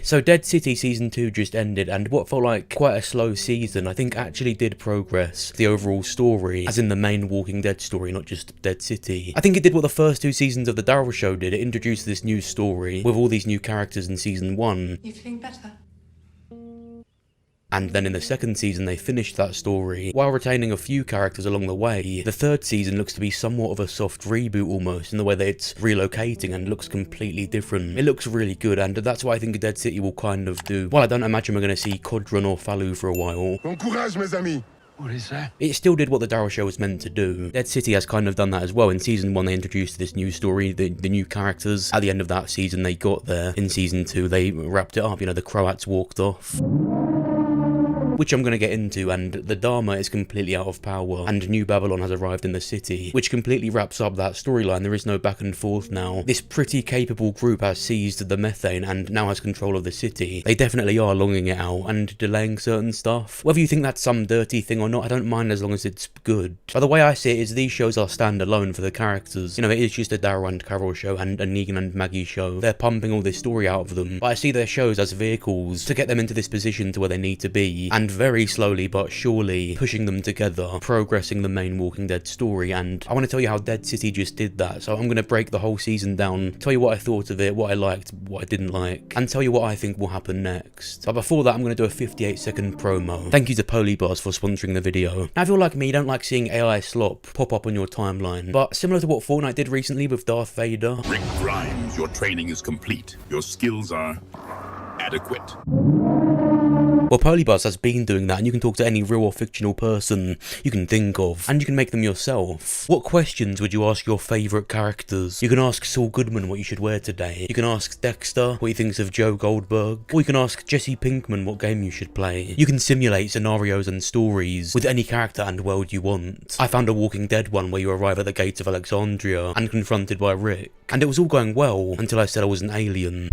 So Dead City Season 2 just ended, and what felt like quite a slow season, I think actually did progress the overall story, as in the main Walking Dead story, not just Dead City. I think it did what the first 2 seasons of the Daryl show did. It introduced this new story with all these new characters in Season 1. You feeling better? And then in the second season they finished that story, while retaining a few characters along the way. The third season looks to be somewhat of a soft reboot almost, in the way that it's relocating and looks completely different. It looks really good, and that's what I think Dead City will kind of do. Well, I don't imagine we're going to see Codron or Falou for a while. Bon courage, mes amis! What is that? It still did what the Daryl show was meant to do. Dead City has kind of done that as well. In Season 1 they introduced this new story, the new characters. At the end of that season they got there. In Season 2 they wrapped it up, you know, the Croats walked off. Which I'm going to get into, and the Dharma is completely out of power, and New Babylon has arrived in the city, which completely wraps up that storyline. There is no back and forth now. This pretty capable group has seized the methane and now has control of the city. They definitely are longing it out and delaying certain stuff. Whether you think that's some dirty thing or not, I don't mind as long as it's good. But the way I see it is these shows are standalone for the characters. You know, it is just a Daryl and Carol show and a Negan and Maggie show. They're pumping all this story out of them, but I see their shows as vehicles to get them into this position to where they need to be, and very slowly but surely pushing them together, progressing the main Walking Dead story. And I want to tell you how Dead City just did that, so I'm going to break the whole season down, tell you what I thought of it, what I liked, what I didn't like, and tell you what I think will happen next. But before that I'm going to do a 58-second promo. Thank you to Polybars for sponsoring the video. Now if you're like me, you don't like seeing AI slop pop up on your timeline, but similar to what Fortnite did recently with Darth Vader. Rick Grimes, your training is complete. Your skills are adequate. Well, Polybuzz has been doing that, and you can talk to any real or fictional person you can think of, and you can make them yourself. What questions would you ask your favourite characters? You can ask Saul Goodman what you should wear today. You can ask Dexter what he thinks of Joe Goldberg. Or you can ask Jesse Pinkman what game you should play. You can simulate scenarios and stories with any character and world you want. I found a Walking Dead one where you arrive at the gates of Alexandria and confronted by Rick, and it was all going well until I said I was an alien.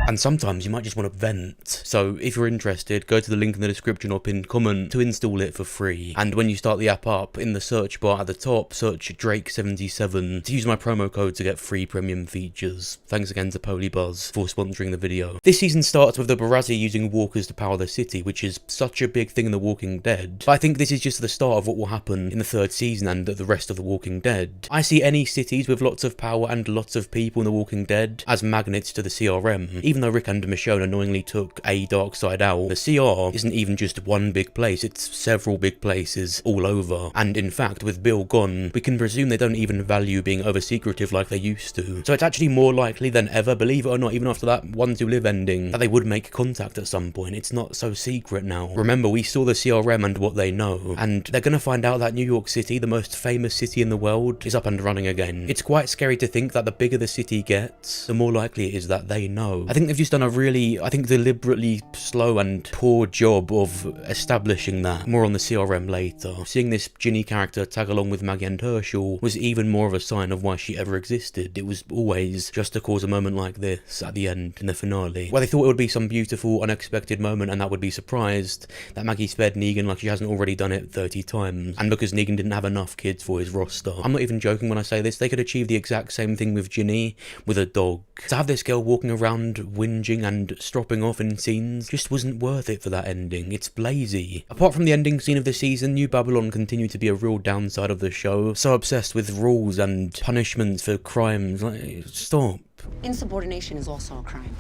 And sometimes you might just want to vent. So if you're interested, go to the link in the description or pinned comment to install it for free. And when you start the app up, in the search bar at the top, search Drake77 to use my promo code to get free premium features. Thanks again to Polybuzz for sponsoring the video. This season starts with the Barazi using walkers to power the city, which is such a big thing in The Walking Dead. But I think this is just the start of what will happen in the third season and the rest of The Walking Dead. I see any cities with lots of power and lots of people in The Walking Dead as magnets to the CRM. Even though Rick and Michonne annoyingly took a dark side out, the CR isn't even just one big place, it's several big places all over. And in fact, with Bill gone, we can presume they don't even value being over secretive like they used to. So it's actually more likely than ever, believe it or not, even after that Ones Who Live ending, that they would make contact at some point. It's not so secret now. Remember, we saw the CRM and what they know, and they're gonna find out that New York City, the most famous city in the world, is up and running again. It's quite scary to think that the bigger the city gets, the more likely it is that they know. I think they've just done a really, deliberately slow and poor job of establishing that. More on the CRM later. Seeing this Ginny character tag along with Maggie and Herschel was even more of a sign of why she ever existed. It was always just to cause a moment like this at the end, in the finale, where they thought it would be some beautiful, unexpected moment and that would be surprised that Maggie spared Negan like she hasn't already done it 30 times. And because Negan didn't have enough kids for his roster. I'm not even joking when I say this, they could achieve the exact same thing with Ginny, with a dog. To have this girl walking around whinging and stropping off in scenes just wasn't worth it for that ending. It's lazy. Apart from the ending scene of the season, New Babylon continued to be a real downside of the show. So obsessed with rules and punishments for crimes. Like, stop. Insubordination is also a crime.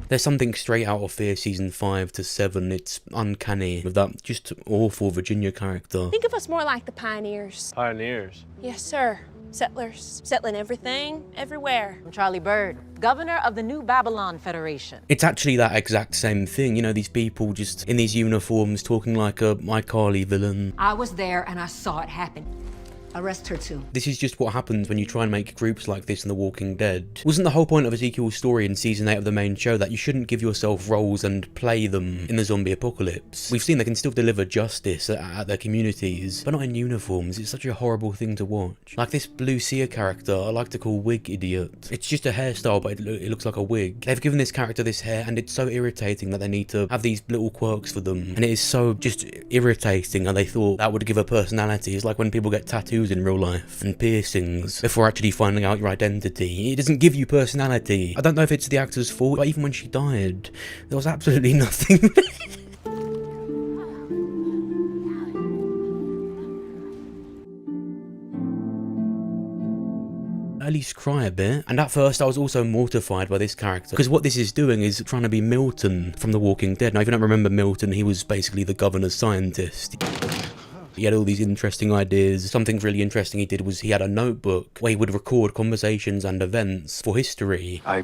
There's something straight out of Fear season 5 to 7. It's uncanny with that just awful Virginia character. Think of us more like the pioneers. Pioneers? Yes, sir. Settlers. Settling everything, everywhere. I'm Charlie Bird, governor of the New Babylon Federation. It's actually that exact same thing. You know, these people just in these uniforms talking like a iCarly villain. I was there and I saw it happen. Arrest her too. This is just what happens when you try and make groups like this in The Walking Dead. Wasn't the whole point of Ezekiel's story in season 8 of the main show that you shouldn't give yourself roles and play them in the zombie apocalypse? We've seen they can still deliver justice at their communities, but not in uniforms. It's such a horrible thing to watch. Like this Lucia character, I like to call Wig Idiot. It's just a hairstyle, but it looks like a wig. They've given this character this hair, and it's so irritating that they need to have these little quirks for them. And it is so just irritating, and they thought that would give a personality. It's like when people get tattoos tattoos in real life and piercings before actually finding out your identity. It doesn't give you personality. I don't know if it's the actor's fault, but even when she died, there was absolutely nothing. At least cry a bit. And at first I was also mortified by this character, because what this is doing is trying to be Milton from The Walking Dead. Now if you don't remember Milton, he was basically the governor's scientist. He had all these interesting ideas. Something really interesting he did was he had a notebook where he would record conversations and events for history. I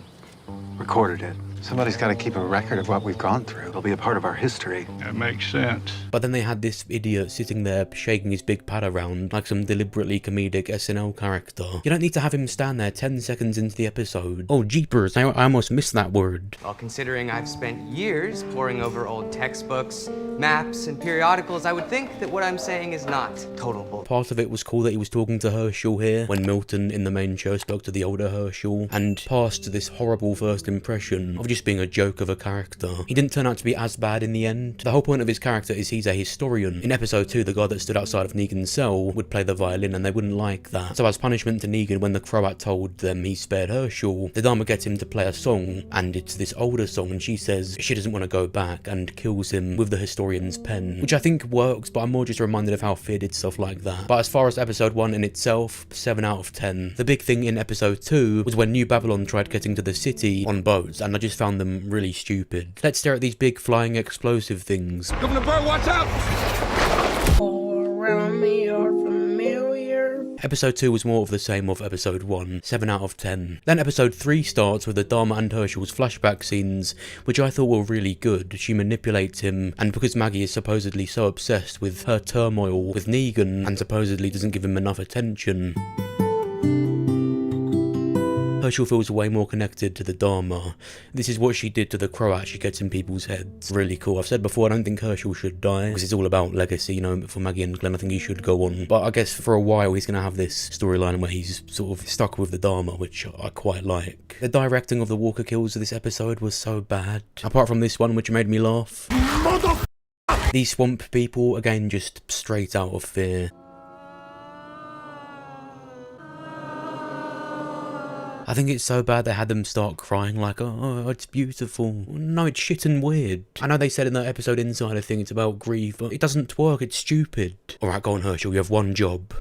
recorded it. Somebody's got to keep a record of what we've gone through. It'll be a part of our history. That makes sense. But then they had this idiot sitting there shaking his big pad around like some deliberately comedic SNL character. You don't need to have him stand there 10 seconds into the episode. Oh, jeepers, I almost missed that word. Well, considering I've spent years poring over old textbooks, maps, and periodicals, I would think that what I'm saying is not total bull. Part of it was cool that he was talking to Herschel here, when Milton in the main show spoke to the older Herschel, and passed this horrible first impression of just being a joke of a character. He didn't turn out to be as bad in the end. The whole point of his character is he's a historian. In episode 2, the guy that stood outside of Negan's cell would play the violin, and they wouldn't like that. So as punishment to Negan, when the Croat told them he spared Herschel, the Dharma gets him to play a song, and it's this older song, and she says she doesn't want to go back, and kills him with the historian's pen, which I think works, but I'm more just reminded of how Fear did stuff like that. But as far as episode 1 in itself, 7 out of 10. The big thing in episode 2 was when New Babylon tried getting to the city on boats, and I just found them really stupid. Let's stare at these big flying explosive things. Governor Burr, watch out! All around me are familiar. Episode 2 was more of the same of episode 1, 7 out of 10. Then episode 3 starts with the Dharma and Herschel's flashback scenes, which I thought were really good. She manipulates him, and because Maggie is supposedly so obsessed with her turmoil with Negan, and supposedly doesn't give him enough attention, Herschel feels way more connected to the Dharma. This is what she did to the Croat she gets in people's heads. Really cool. I've said before, I don't think Herschel should die, because it's all about legacy, you know, for Maggie and Glenn I think he should go on. But I guess for a while he's going to have this storyline where he's sort of stuck with the Dharma, which I quite like. The directing of the Walker kills of this episode was so bad. Apart from this one, which made me laugh. These swamp people, again, just straight out of Fear. I think it's so bad they had them start crying like, oh, it's beautiful. No, it's shit and weird. I know they said in that episode Insider thing it's about grief, but it doesn't work, it's stupid. Alright, go on Herschel, you have one job.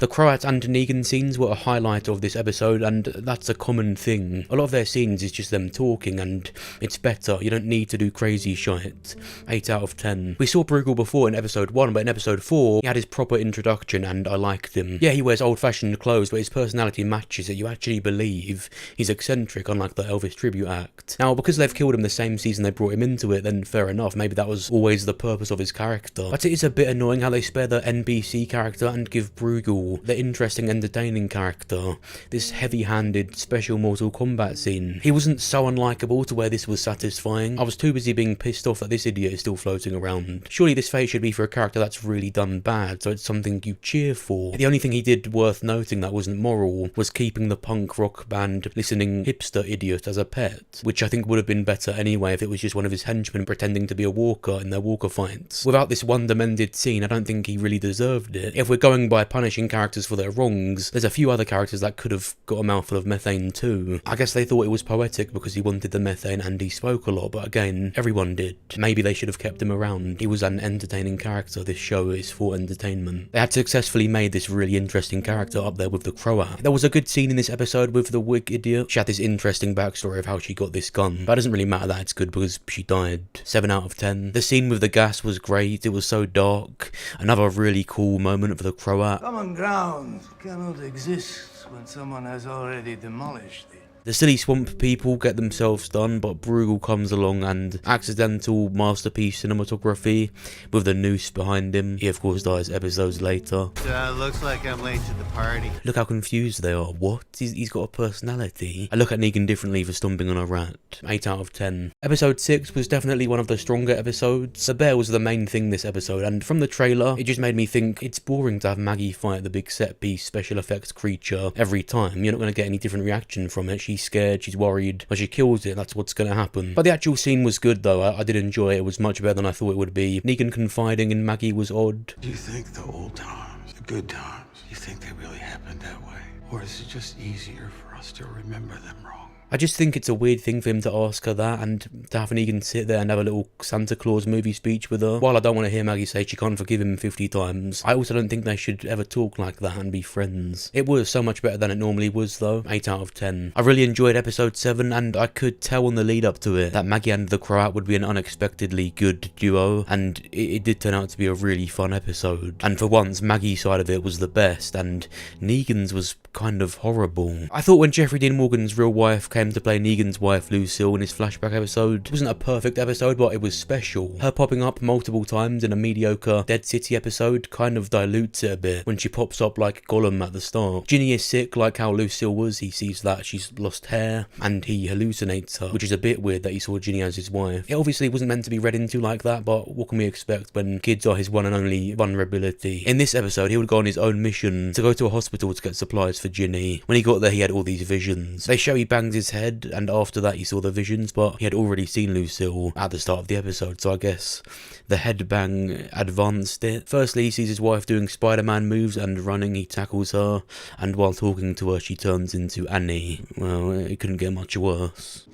The Croat and Negan scenes were a highlight of this episode, and that's a common thing. A lot of their scenes is just them talking, and it's better. You don't need to do crazy shit. 8 out of 10. We saw Bruegel before in episode 1, but in episode 4, he had his proper introduction, and I liked him. Yeah, he wears old-fashioned clothes, but his personality matches it. You actually believe he's eccentric, unlike the Elvis tribute act. Now, because they've killed him the same season they brought him into it, then fair enough. Maybe that was always the purpose of his character. But it is a bit annoying how they spare the NPC character and give Bruegel the interesting, entertaining character. This heavy-handed, special Mortal Kombat scene. He wasn't so unlikable to where this was satisfying. I was too busy being pissed off that this idiot is still floating around. Surely this phase should be for a character that's really done bad, so it's something you cheer for. The only thing he did worth noting that wasn't moral was keeping the punk rock band listening hipster idiot as a pet, which I think would have been better anyway if it was just one of his henchmen pretending to be a walker in their walker fights. Without this one-demented scene, I don't think he really deserved it. If we're going by punishing characters for their wrongs, there's a few other characters that could have got a mouthful of methane too. I guess they thought it was poetic because he wanted the methane and he spoke a lot, but again, everyone did. Maybe they should have kept him around. He was an entertaining character. This show is for entertainment. They had successfully made this really interesting character up there with the Croat. There was a good scene in this episode with the wig idiot. She had this interesting backstory of how she got this gun, but it doesn't really matter that it's good because she died. 7 out of 10. The scene with the gas was great. It was so dark. Another really cool moment for the Croat. Common ground cannot exist when someone has already demolished it. The silly swamp people get themselves done, but Bruegel comes along and accidental masterpiece cinematography with the noose behind him. He of course dies episodes later. Looks like I'm late to the party. Look how confused they are. What? He's got a personality. I look at Negan differently for stomping on a rat. 8 out of 10. Episode 6 was definitely one of the stronger episodes. The bear was the main thing this episode, and from the trailer, it just made me think it's boring to have Maggie fight the big set piece special effects creature every time. You're not going to get any different reaction from it. She she's scared, she's worried, but she kills it, that's what's gonna happen. But the actual scene was good though, I did enjoy it, it was much better than I thought it would be. Negan confiding in Maggie was odd. Do you think the old times, the good times, you think they really happened that way? Or is it just easier for us to remember them wrong? I just think it's a weird thing for him to ask her that, and to have Negan sit there and have a little Santa Claus movie speech with her. While I don't want to hear Maggie say she can't forgive him 50 times, I also don't think they should ever talk like that and be friends. It was so much better than it normally was though, 8 out of 10. I really enjoyed episode 7, and I could tell on the lead up to it that Maggie and the Croat would be an unexpectedly good duo, and it did turn out to be a really fun episode. And for once, Maggie's side of it was the best, and Negan's was kind of horrible. I thought when Jeffrey Dean Morgan's real wife came to play Negan's wife Lucille in his flashback episode, it wasn't a perfect episode, but it was special. Her popping up multiple times in a mediocre Dead City episode kind of dilutes it a bit when she pops up like Gollum at the start. Ginny is sick like how Lucille was, he sees that she's lost hair and he hallucinates her, which is a bit weird that he saw Ginny as his wife. It obviously wasn't meant to be read into like that, but what can we expect when kids are his one and only vulnerability? In this episode, he would go on his own mission to go to a hospital to get supplies for Ginny. When he got there, he had all these visions. They show he banged his head, and after that he saw the visions, but he had already seen Lucille at the start of the episode, so I guess the headbang advanced it. Firstly, he sees his wife doing Spider-Man moves and running, he tackles her, and while talking to her she turns into Annie. Well, it couldn't get much worse.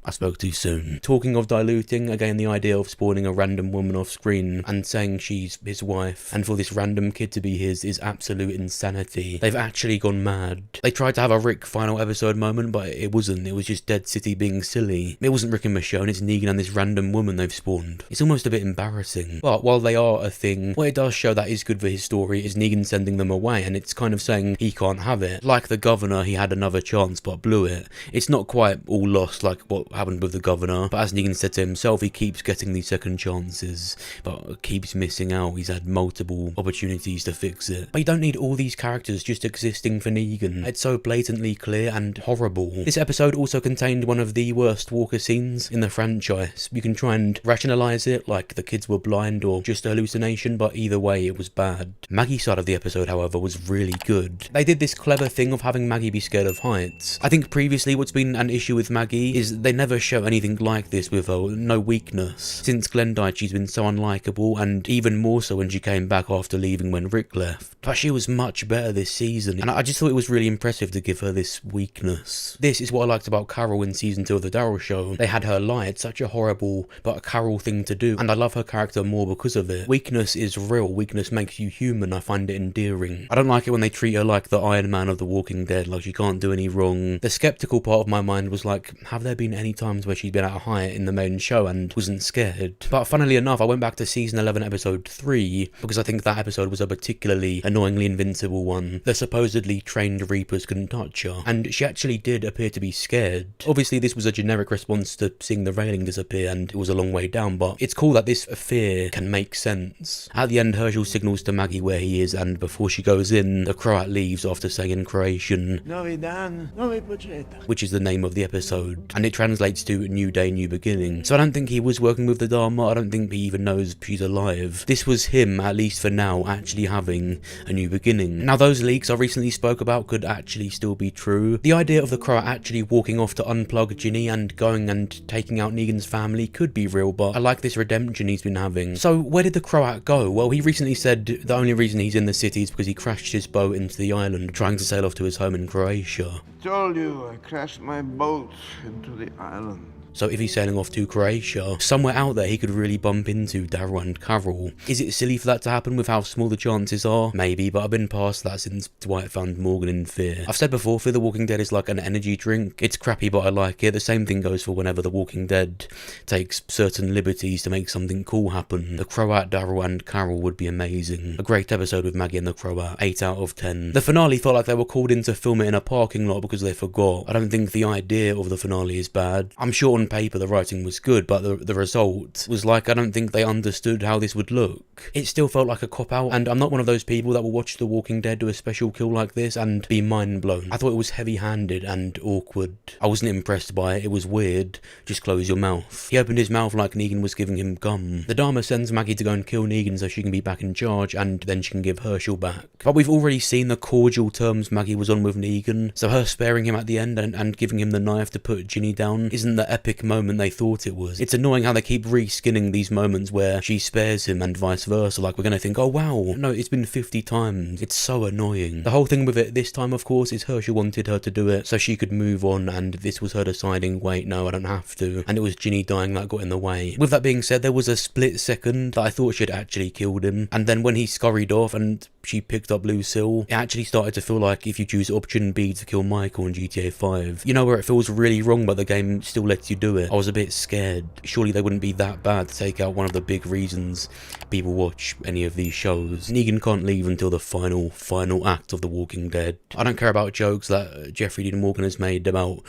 I spoke too soon. Talking of diluting, again the idea of spawning a random woman off screen and saying she's his wife, and for this random kid to be his, is absolute insanity. They've actually gone mad. They tried to have a Rick final episode moment, but it wasn't. It was just Dead City being silly. It wasn't Rick and Michonne, it's Negan and this random woman they've spawned. It's almost a bit embarrassing. But while they are a thing, what it does show that is good for his story is Negan sending them away, and it's kind of saying he can't have it. Like the governor, he had another chance but blew it. It's not quite all lost like what happened with the governor, but as Negan said to himself, he keeps getting these second chances, but keeps missing out. He's had multiple opportunities to fix it. But you don't need all these characters just existing for Negan. It's so blatantly clear and horrible. This episode also contained one of the worst Walker scenes in the franchise. You can try and rationalize it, like the kids were blind or just a hallucination, but either way it was bad. Maggie's side of the episode, however, was really good. They did this clever thing of having Maggie be scared of heights. I think previously what's been an issue with Maggie is they never show anything like this with her, no weakness. Since Glenn died, she's been so unlikable, and even more so when she came back after leaving when Rick left. But she was much better this season, and I just thought it was really impressive to give her this weakness. This is what I liked about Carol in season 2 of the Daryl show. They had her lie. It's such a horrible but a Carol thing to do, and I love her character more because of it. Weakness is real. Weakness makes you human. I find it endearing. I don't like it when they treat her like the Iron Man of The Walking Dead, like she can't do any wrong. The skeptical part of my mind was like, have there been any times where she's been at a height in the main show and wasn't scared? But funnily enough, I went back to season 11 episode 3 because I think that episode was a particularly annoyingly invincible one. The supposedly trained Reapers couldn't touch her, and she actually did appear to be scared. Obviously this was a generic response to seeing the railing disappear, and it was a long way down, but it's cool that this fear can make sense. At the end, Herschel signals to Maggie where he is, and before she goes in, the Croat leaves after saying in Croatian, Novi dan, novi početak, which is the name of the episode, and it translates to New Day, New Beginning. So I don't think he was working with the Dharma. I don't think he even knows she's alive. This was him, at least for now, actually having a new beginning. Now those leaks I recently spoke about could actually still be true. The idea of the Croat actually walking off to unplug Ginny and going and taking out Negan's family could be real, but I like this redemption he's been having. So where did the Croat go? Well, he recently said the only reason he's in the city is because he crashed his boat into the island, trying to sail off to his home in Croatia. Told you, I crashed my boat into the island. So if he's sailing off to Croatia, somewhere out there he could really bump into Daryl and Carol. Is it silly for that to happen with how small the chances are? Maybe, but I've been past that since Dwight found Morgan in Fear. I've said before, Fear the Walking Dead is like an energy drink. It's crappy, but I like it. The same thing goes for whenever The Walking Dead takes certain liberties to make something cool happen. The Croat, Daryl and Carol would be amazing. A great episode with Maggie and the Croat, 8 out of 10. The finale felt like they were called in to film it in a parking lot because they forgot. I don't think the idea of the finale is bad. I'm short on on paper the writing was good, but the result was like, I don't think they understood how this would look. It still felt like a cop-out, and I'm not one of those people that will watch The Walking Dead do a special kill like this and be mind-blown. I thought it was heavy-handed and awkward. I wasn't impressed by it. It was weird. Just close your mouth. He opened his mouth like Negan was giving him gum. The Dharma sends Maggie to go and kill Negan so she can be back in charge, and then she can give Herschel back. But we've already seen the cordial terms Maggie was on with Negan, so her sparing him at the end and giving him the knife to put Ginny down isn't the epic moment they thought it was. It's annoying how they keep reskinning these moments where she spares him and vice versa, like we're gonna think, oh wow, no, it's been 50 times. It's so annoying. The whole thing with it this time, of course, is Herschel wanted her to do it so she could move on, and this was her deciding, wait, no, I don't have to, and it was Ginny dying that got in the way. With that being said, there was a split second that I thought she'd actually killed him, and then when he scurried off and she picked up Lucille, it actually started to feel like if you choose option B to kill Michael in GTA 5, you know, where it feels really wrong but the game still lets you do it. I was a bit scared. Surely they wouldn't be that bad to take out one of the big reasons people watch any of these shows. Negan can't leave until the final act of The Walking Dead. I don't care about jokes that Jeffrey Dean Morgan has made about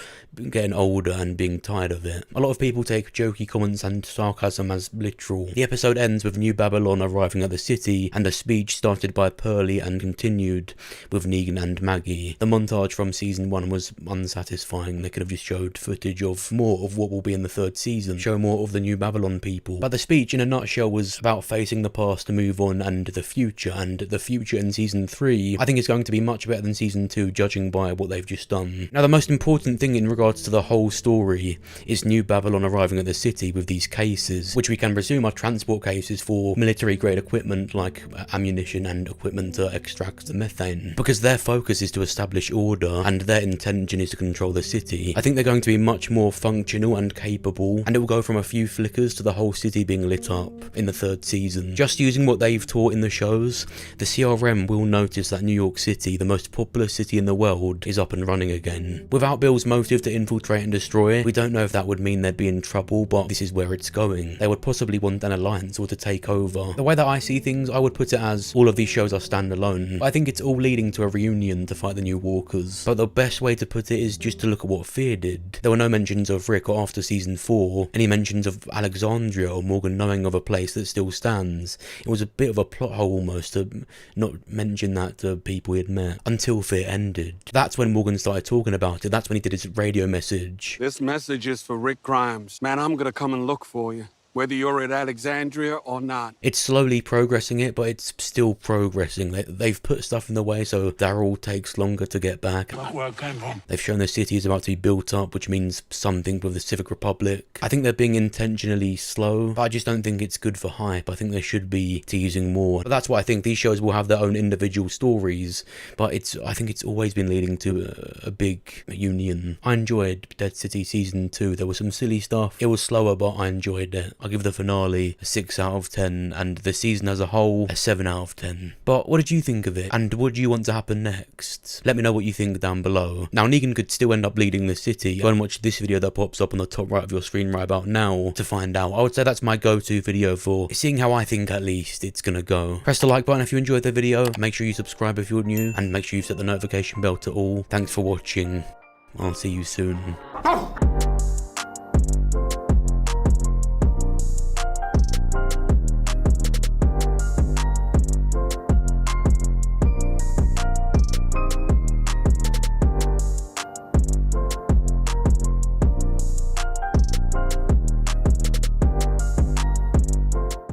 getting older and being tired of it. A lot of people take jokey comments and sarcasm as literal. The episode ends with New Babylon arriving at the city, and a speech started by Pearlie and continued with Negan and Maggie. The montage from season 1 was unsatisfying. They could have just showed footage of more of what will be in the 3rd season, show more of the New Babylon people. But the speech in a nutshell was about facing the past to move on and the future in season 3 I think is going to be much better than season 2, judging by what they've just done. Now the most important thing in regards to the whole story is New Babylon arriving at the city with these cases, which we can presume are transport cases for military grade equipment like ammunition and equipment to extract the methane, because their focus is to establish order and their intention is to control the city. I think they're going to be much more functional and capable, and it will go from a few flickers to the whole city being lit up in the 3rd season. Just using what they've taught in the shows, the CRM will notice that New York City, the most populous city in the world, is up and running again. Without Bill's motive to infiltrate and destroy, we don't know if that would mean they'd be in trouble, but this is where it's going. They would possibly want an alliance or to take over. The way that I see things, I would put it as all of these shows are standalone. I think it's all leading to a reunion to fight the New Walkers. But the best way to put it is just to look at what Fear did. There were no mentions of Rick after season 4, any mentions of Alexandria or Morgan knowing of a place that still stands. It was a bit of a plot hole almost to not mention that to people he had met until Fear ended. That's when Morgan started talking about it. That's when he did his radio message. This message is for Rick Grimes. Man, I'm gonna come and look for you, whether you're at Alexandria or not. It's slowly progressing it, but it's still progressing. They've put stuff in the way so Daryl takes longer to get back. Look where it came from. They've shown the city is about to be built up, which means something with the Civic Republic. I think they're being intentionally slow, but I just don't think it's good for hype. I think they should be teasing more. But that's what I think. These shows will have their own individual stories, but I think it's always been leading to a big union. I enjoyed Dead City Season 2. There was some silly stuff. It was slower, but I enjoyed it. I'll give the finale a 6 out of 10, and the season as a whole a 7 out of 10. But what did you think of it? And what do you want to happen next? Let me know what you think down below. Now, Negan could still end up leading the city. Go and watch this video that pops up on the top right of your screen right about now to find out. I would say that's my go-to video for seeing how I think at least it's gonna go. Press the like button if you enjoyed the video. Make sure you subscribe if you're new, and make sure you set the notification bell to all. Thanks for watching. I'll see you soon.